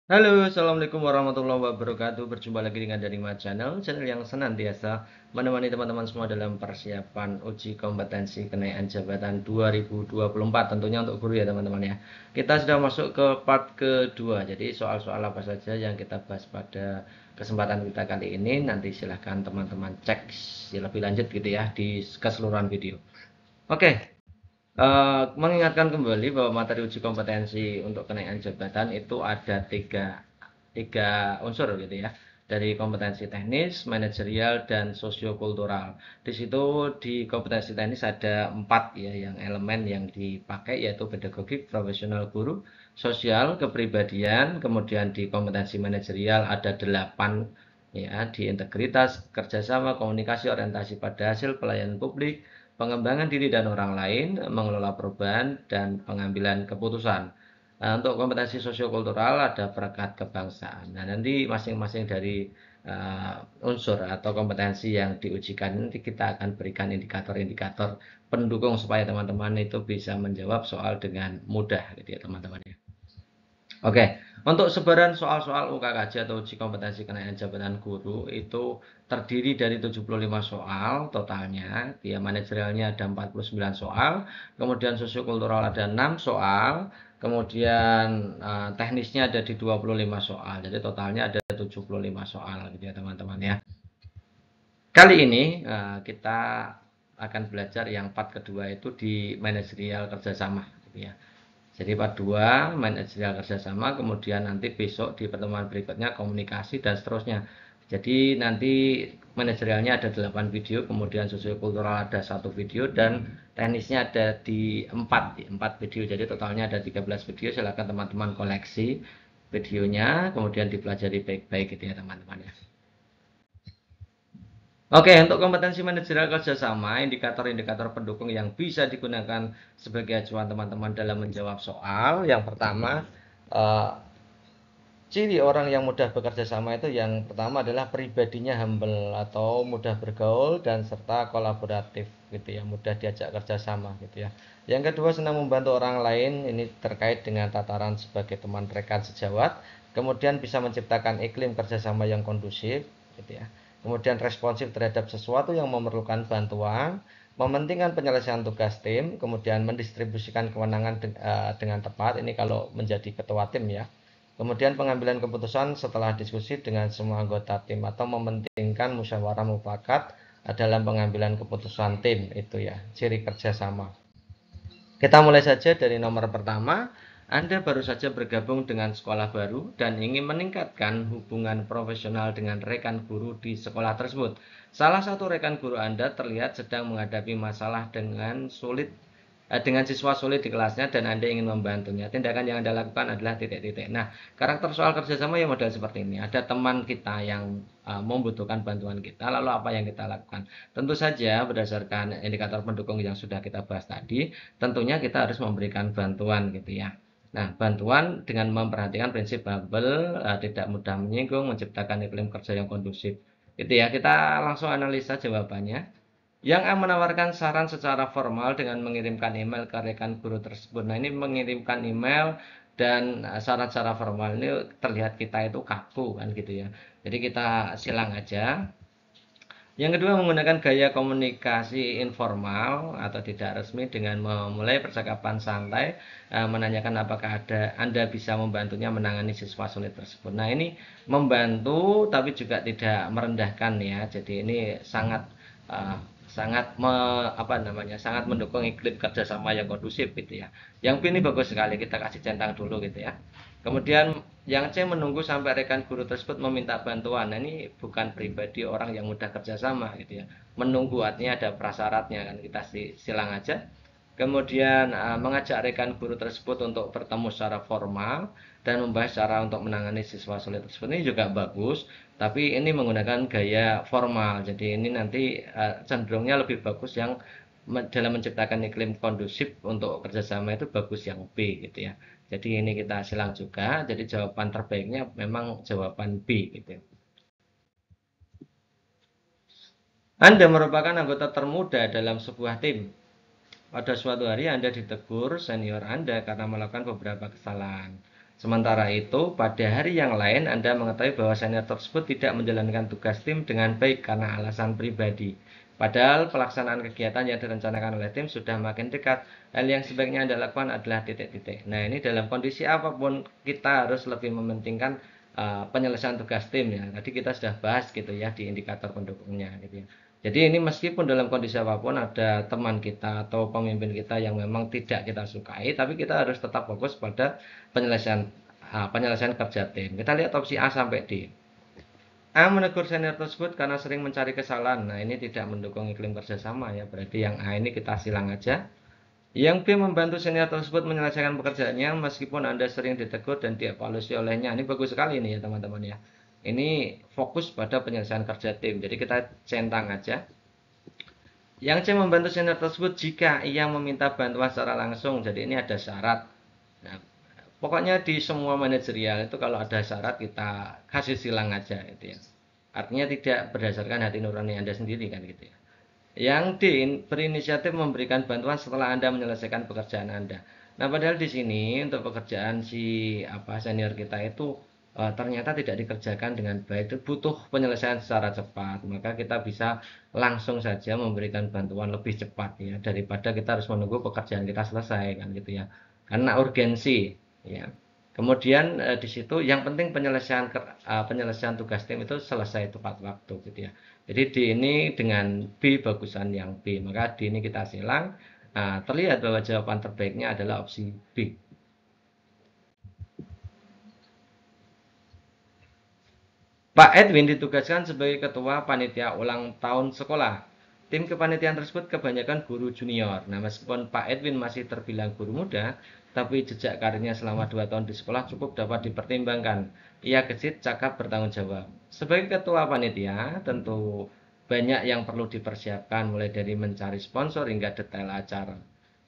Halo, Assalamualaikum warahmatullahi wabarakatuh. Berjumpa lagi dengan Darima channel yang senantiasa menemani teman-teman semua dalam persiapan uji kompetensi kenaikan jabatan 2024. Tentunya untuk guru ya teman-teman ya. Kita sudah masuk ke part kedua. Jadi soal-soal apa saja yang kita bahas pada kesempatan kita kali ini. Nanti silahkan teman-teman cek lebih lanjut gitu ya di keseluruhan video. Oke, mengingatkan kembali bahwa materi uji kompetensi untuk kenaikan jabatan itu ada tiga unsur gitu ya, dari kompetensi teknis, manajerial, dan sosiokultural. Di situ di kompetensi teknis ada 4 ya yang elemen yang dipakai, yaitu pedagogik, profesional guru, sosial, kepribadian. Kemudian di kompetensi manajerial ada 8 ya, di integritas, kerjasama, komunikasi, orientasi pada hasil, pelayanan publik, pengembangan diri dan orang lain, mengelola perubahan, dan pengambilan keputusan. Nah, untuk kompetensi sosiokultural ada perekat kebangsaan. Nah, nanti masing-masing dari unsur atau kompetensi yang diujikan nanti kita akan berikan indikator-indikator pendukung supaya teman-teman itu bisa menjawab soal dengan mudah gitu ya teman-teman ya. Oke, untuk sebaran soal-soal UKKJ atau uji kompetensi kenaikan jabatan guru itu terdiri dari 75 soal totalnya. Ya, manajerialnya ada 49 soal, kemudian sosiokultural ada 6 soal, kemudian teknisnya ada di 25 soal. Jadi totalnya ada 75 soal gitu ya teman-teman ya. Kali ini kita akan belajar yang part kedua itu di manajerial kerjasama gitu ya. Jadi part 2 manajerial kerjasama, kemudian nanti besok di pertemuan berikutnya komunikasi dan seterusnya. Jadi nanti manajerialnya ada 8 video, kemudian sosiokultural ada 1 video, dan teknisnya ada di 4 video. Jadi totalnya ada 13 video. Silakan teman-teman koleksi videonya, kemudian dipelajari baik-baik gitu ya teman-teman ya. Oke, untuk kompetensi manajerial kerjasama, indikator-indikator pendukung yang bisa digunakan sebagai acuan teman-teman dalam menjawab soal. Yang pertama, eh, ciri orang yang mudah bekerja sama itu yang pertama adalah pribadinya humble atau mudah bergaul dan serta kolaboratif gitu ya, mudah diajak kerja sama gitu ya. Yang kedua, senang membantu orang lain, ini terkait dengan tataran sebagai teman rekan sejawat, kemudian bisa menciptakan iklim kerjasama yang kondusif gitu ya. Kemudian responsif terhadap sesuatu yang memerlukan bantuan, mementingkan penyelesaian tugas tim, kemudian mendistribusikan kewenangan dengan tepat, ini kalau menjadi ketua tim ya. Kemudian pengambilan keputusan setelah diskusi dengan semua anggota tim atau mementingkan musyawarah mufakat dalam pengambilan keputusan tim itu ya, ciri kerjasama. Kita mulai saja dari nomor pertama. Anda baru saja bergabung dengan sekolah baru dan ingin meningkatkan hubungan profesional dengan rekan guru di sekolah tersebut. Salah satu rekan guru Anda terlihat sedang menghadapi masalah dengan siswa sulit di kelasnya dan Anda ingin membantunya. Tindakan yang Anda lakukan adalah titik-titik. Nah, karakter soal kerjasama yang model seperti ini. Ada teman kita yang membutuhkan bantuan kita, lalu apa yang kita lakukan? Tentu saja berdasarkan indikator pendukung yang sudah kita bahas tadi, tentunya kita harus memberikan bantuan gitu ya. Nah, bantuan dengan memperhatikan prinsip bubble, tidak mudah menyinggung, menciptakan iklim kerja yang kondusif. Itu ya, kita langsung analisa jawabannya. Yang A menawarkan saran secara formal dengan mengirimkan email ke rekan guru tersebut. Nah, ini mengirimkan email dan saran secara formal ini terlihat kita itu kaku kan gitu ya. Jadi kita silang aja. Yang kedua, menggunakan gaya komunikasi informal atau tidak resmi dengan memulai percakapan santai, menanyakan apakah Anda bisa membantunya menangani siswa sulit tersebut. Nah, ini membantu tapi juga tidak merendahkan ya. Jadi ini sangat uh, sangat apa namanya, sangat mendukung iklim kerjasama yang kondusif gitu ya. Yang ini bagus sekali, kita kasih centang dulu gitu ya. Kemudian yang C, menunggu sampai rekan guru tersebut meminta bantuan. Nah, ini bukan pribadi orang yang mudah kerjasama gitu ya. Menunggu artinya ada prasyaratnya kan, kita silang aja. Kemudian mengajak rekan guru tersebut untuk bertemu secara formal dan membahas cara untuk menangani siswa sulit tersebut, ini juga bagus. Tapi ini menggunakan gaya formal. Jadi ini nanti cenderungnya lebih bagus yang dalam menciptakan iklim kondusif untuk kerjasama itu bagus yang B gitu ya. Jadi ini kita silang juga. Jadi jawaban terbaiknya memang jawaban B gitu. Anda merupakan anggota termuda dalam sebuah tim. Pada suatu hari Anda ditegur senior Anda karena melakukan beberapa kesalahan. Sementara itu, pada hari yang lain Anda mengetahui bahwa senior tersebut tidak menjalankan tugas tim dengan baik karena alasan pribadi. Padahal pelaksanaan kegiatan yang direncanakan oleh tim sudah makin dekat. Hal yang sebaiknya Anda lakukan adalah titik-titik. Nah, ini dalam kondisi apapun kita harus lebih mementingkan penyelesaian tugas tim ya. Tadi kita sudah bahas gitu ya di indikator pendukungnya gitu ya. Jadi ini meskipun dalam kondisi apapun ada teman kita atau pemimpin kita yang memang tidak kita sukai, tapi kita harus tetap fokus pada penyelesaian penyelesaian kerja tim. Kita lihat opsi A sampai D. A menegur senior tersebut karena sering mencari kesalahan. Nah, ini tidak mendukung iklim kerjasama ya. Berarti yang A ini kita silang aja. Yang B membantu senior tersebut menyelesaikan pekerjaannya meskipun Anda sering ditegur dan dievaluasi olehnya. Ini bagus sekali nih ya teman-teman ya. Ini fokus pada penyelesaian kerja tim. Jadi kita centang aja. Yang C membantu senior tersebut jika ia meminta bantuan secara langsung. Jadi ini ada syarat. Nah, pokoknya di semua manajerial itu kalau ada syarat kita kasih silang aja gitu ya. Artinya tidak berdasarkan hati nurani Anda sendiri kan gitu ya. Yang D berinisiatif memberikan bantuan setelah Anda menyelesaikan pekerjaan Anda. Nah, padahal di sini untuk pekerjaan si senior kita itu ternyata tidak dikerjakan dengan baik, butuh penyelesaian secara cepat. Maka kita bisa langsung saja memberikan bantuan lebih cepat ya daripada kita harus menunggu pekerjaan kita selesai kan gitu ya. Karena urgensi ya. Kemudian di situ yang penting penyelesaian tugas tim itu selesai tepat waktu gitu ya. Jadi D ini dengan B bagusan yang B, maka D ini kita silang. Nah, terlihat bahwa jawaban terbaiknya adalah opsi B. Pak Edwin ditugaskan sebagai ketua panitia ulang tahun sekolah. Tim kepanitiaan tersebut kebanyakan guru junior. Nah, meskipun Pak Edwin masih terbilang guru muda, tapi jejak karirnya selama 2 tahun di sekolah cukup dapat dipertimbangkan. Ia gesit, cakap, bertanggung jawab. Sebagai ketua panitia, tentu banyak yang perlu dipersiapkan, mulai dari mencari sponsor hingga detail acara.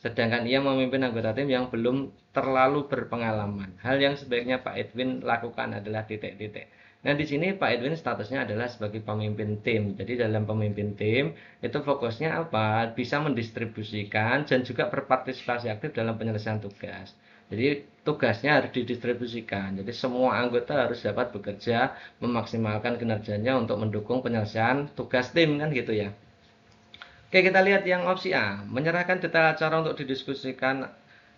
Sedangkan ia memimpin anggota tim yang belum terlalu berpengalaman. Hal yang sebaiknya Pak Edwin lakukan adalah titik-titik. Nah, di sini Pak Edwin statusnya adalah sebagai pemimpin tim. Jadi dalam pemimpin tim itu fokusnya apa? Bisa mendistribusikan dan juga berpartisipasi aktif dalam penyelesaian tugas. Jadi tugasnya harus didistribusikan. Jadi semua anggota harus dapat bekerja memaksimalkan kinerjanya untuk mendukung penyelesaian tugas tim kan gitu ya. Oke, kita lihat yang opsi A, menyerahkan detail acara untuk didiskusikan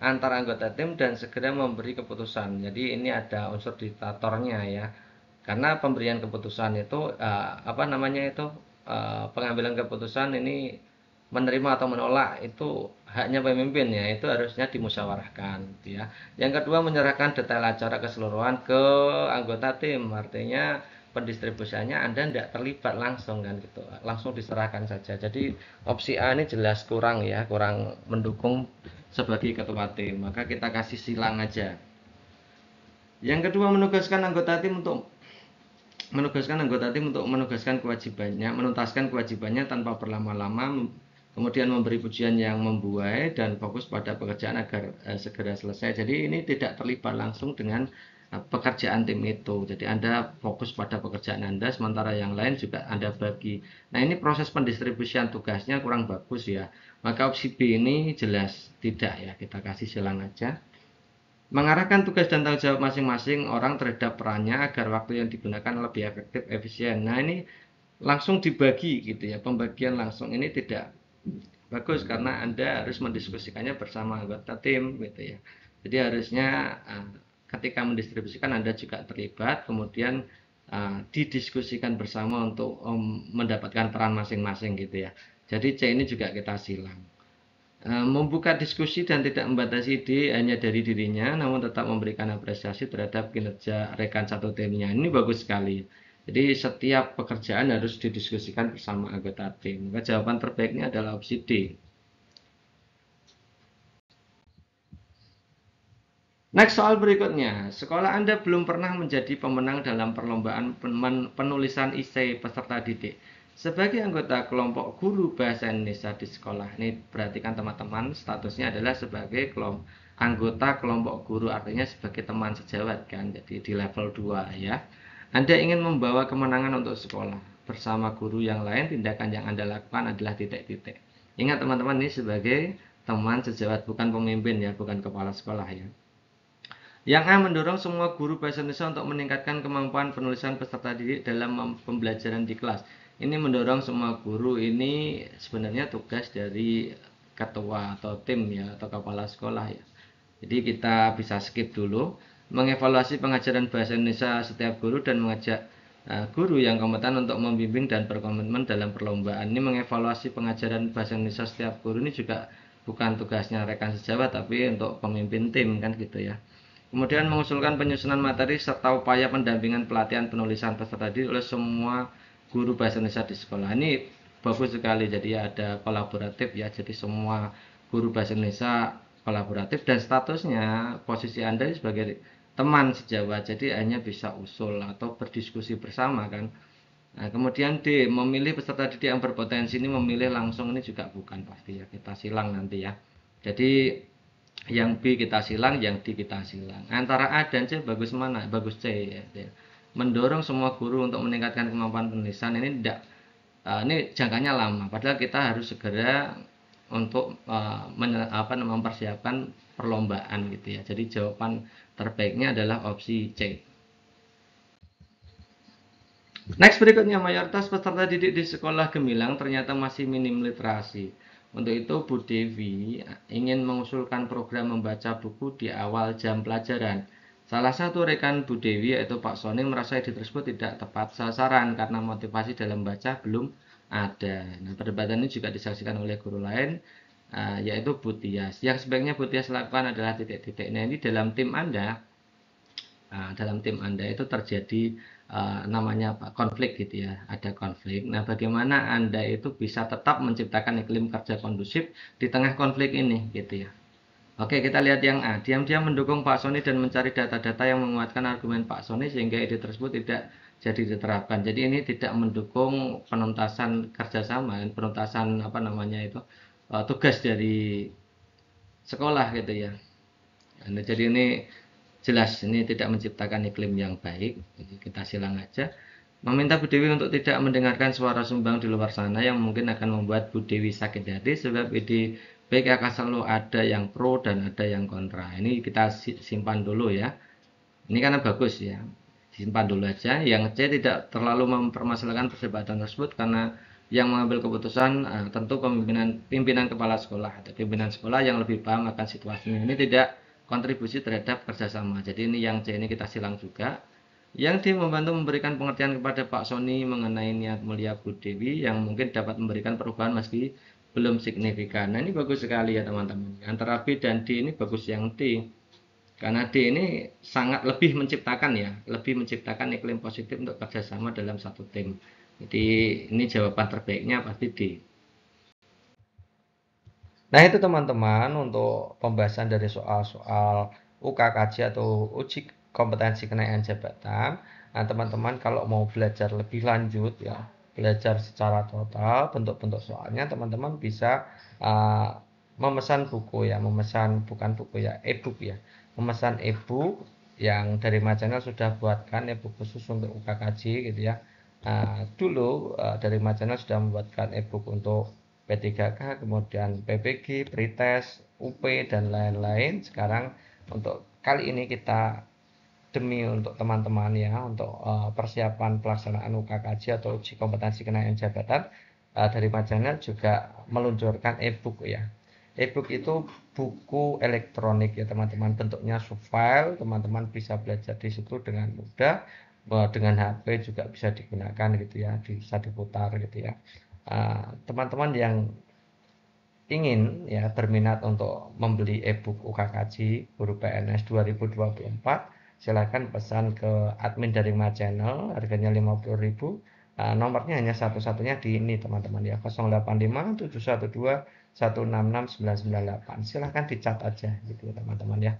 antara anggota tim dan segera memberi keputusan. Jadi ini ada unsur diktatornya ya. Karena pemberian keputusan itu pengambilan keputusan ini menerima atau menolak itu haknya pemimpin ya, itu harusnya dimusyawarahkan gitu ya. Yang kedua, menyerahkan detail acara keseluruhan ke anggota tim, artinya pendistribusiannya Anda tidak terlibat langsung kan gitu, langsung diserahkan saja. Jadi opsi A ini jelas kurang ya, kurang mendukung sebagai ketua tim, maka kita kasih silang aja. Yang kedua, menugaskan kewajibannya, menuntaskan kewajibannya tanpa berlama-lama, kemudian memberi pujian yang membuai dan fokus pada pekerjaan agar segera selesai. Jadi ini tidak terlibat langsung dengan pekerjaan tim itu. Jadi Anda fokus pada pekerjaan Anda, sementara yang lain juga Anda bagi. Nah, ini proses pendistribusian tugasnya kurang bagus ya. Maka opsi B ini jelas tidak ya, kita kasih silang aja. Mengarahkan tugas dan tanggung jawab masing-masing orang terhadap perannya agar waktu yang digunakan lebih efektif, efisien. Nah, ini langsung dibagi gitu ya. Pembagian langsung ini tidak bagus karena Anda harus mendiskusikannya bersama anggota tim gitu ya. Jadi harusnya ketika mendistribusikan Anda juga terlibat, kemudian didiskusikan bersama untuk mendapatkan peran masing-masing gitu ya. Jadi C ini juga kita silang. Membuka diskusi dan tidak membatasi ide hanya dari dirinya, namun tetap memberikan apresiasi terhadap kinerja rekan satu timnya. Ini bagus sekali. Jadi setiap pekerjaan harus didiskusikan bersama anggota tim. Maka jawaban terbaiknya adalah opsi D. Next, soal berikutnya. Sekolah Anda belum pernah menjadi pemenang dalam perlombaan penulisan esai peserta didik. Sebagai anggota kelompok guru bahasa Indonesia di sekolah, ini perhatikan teman-teman, statusnya adalah sebagai anggota kelompok guru, artinya sebagai teman sejawat kan, jadi di level 2 ya. Anda ingin membawa kemenangan untuk sekolah. Bersama guru yang lain, tindakan yang Anda lakukan adalah titik-titik. Ingat teman-teman, ini sebagai teman sejawat, bukan pemimpin ya, bukan kepala sekolah ya. Yang A, mendorong semua guru bahasa Indonesia untuk meningkatkan kemampuan penulisan peserta didik dalam pembelajaran di kelas. Ini mendorong semua guru ini sebenarnya tugas dari ketua atau tim ya, atau kepala sekolah ya. Jadi kita bisa skip dulu, mengevaluasi pengajaran bahasa Indonesia setiap guru dan mengajak guru yang kompeten untuk membimbing dan berkomitmen dalam perlombaan. Ini mengevaluasi pengajaran bahasa Indonesia setiap guru ini juga bukan tugasnya rekan sejawat, tapi untuk pemimpin tim kan gitu ya. Kemudian mengusulkan penyusunan materi serta upaya pendampingan pelatihan penulisan peserta didik oleh semua guru bahasa Indonesia di sekolah. Ini bagus sekali, jadi ada kolaboratif ya, jadi semua guru bahasa Indonesia kolaboratif dan statusnya posisi Anda sebagai teman sejawat, jadi hanya bisa usul atau berdiskusi bersama kan. Nah, kemudian D, memilih peserta didik yang berpotensi. Ini memilih langsung ini juga bukan pasti ya, kita silang nanti ya. Jadi yang B kita silang, yang D kita silang. Antara A dan C bagus mana? Bagus C ya. Mendorong semua guru untuk meningkatkan kemampuan penulisan ini tidak, ini jangkanya lama. Padahal kita harus segera untuk mempersiapkan perlombaan gitu ya. Jadi jawaban terbaiknya adalah opsi C. Next berikutnya, mayoritas peserta didik di sekolah Gemilang ternyata masih minim literasi. Untuk itu Bu Devi ingin mengusulkan program membaca buku di awal jam pelajaran. Salah satu rekan Bu Devi yaitu Pak Sony merasa ide tersebut tidak tepat sasaran karena motivasi dalam baca belum ada. Nah, perdebatan ini juga disaksikan oleh guru lain, yaitu Bu Tias. Yang sebaiknya Bu Tias lakukan adalah titik-titik. Nah, ini dalam tim Anda itu terjadi namanya konflik gitu ya, ada konflik. Nah, bagaimana Anda itu bisa tetap menciptakan iklim kerja kondusif di tengah konflik ini gitu ya. Oke, kita lihat yang A. Diam-diam mendukung Pak Sony dan mencari data-data yang menguatkan argumen Pak Sony sehingga ide tersebut tidak jadi diterapkan. Jadi ini tidak mendukung penuntasan kerjasama, penuntasan apa namanya itu tugas dari sekolah gitu ya. Nah, jadi ini jelas ini tidak menciptakan iklim yang baik. Jadi kita silang aja. Meminta Bu Dewi untuk tidak mendengarkan suara sumbang di luar sana yang mungkin akan membuat Bu Dewi sakit hati sebab ide baik akan selalu ada yang pro dan ada yang kontra. Ini kita simpan dulu ya. Ini karena bagus ya. Simpan dulu aja. Yang C, tidak terlalu mempermasalahkan perdebatan tersebut karena yang mengambil keputusan tentu pimpinan kepala sekolah atau pimpinan sekolah yang lebih paham akan situasinya. Ini tidak kontribusi terhadap kerjasama. Jadi ini yang C ini kita silang juga. Yang D, membantu memberikan pengertian kepada Pak Sony mengenai niat mulia Bu Dewi yang mungkin dapat memberikan perubahan meski belum signifikan. Nah, ini bagus sekali ya teman-teman. Antara B dan D ini bagus yang D. Karena D ini sangat lebih menciptakan ya, lebih menciptakan iklim positif untuk kerjasama dalam satu tim. Jadi ini jawaban terbaiknya pasti D. Nah itu teman-teman untuk pembahasan dari soal-soal UKKJ atau uji kompetensi kenaikan jabatan. Nah teman-teman kalau mau belajar lebih lanjut ya, belajar secara total bentuk-bentuk soalnya, teman-teman bisa memesan buku ya, memesan bukan buku ya, e-book ya, memesan e-book yang dari Majanel sudah buatkan e-book khusus untuk UKKJ gitu ya. Dulu dari Majanel sudah membuatkan e-book untuk P3K, kemudian PPG, Pretest, UP, dan lain-lain. Sekarang untuk kali ini kita demi untuk teman-teman ya, untuk persiapan pelaksanaan UKKJ atau uji kompetensi kenaikan jabatan dari Majanel juga meluncurkan e-book ya. E-book itu buku elektronik ya teman-teman, bentuknya subfile, teman-teman bisa belajar di situ dengan mudah, dengan HP juga bisa digunakan gitu ya, bisa diputar gitu ya. Teman-teman yang ingin ya berminat untuk membeli e-book UKKJ Guru PNS 2024, silakan pesan ke admin dari Channel, harganya 50.000. Nomornya hanya satu-satunya di ini teman-teman ya, 085 712 166 998. Silahkan dicat aja gitu ya teman-teman ya.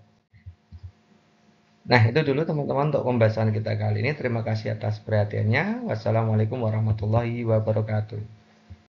Nah itu dulu teman-teman untuk pembahasan kita kali ini. Terima kasih atas perhatiannya. Wassalamualaikum warahmatullahi wabarakatuh.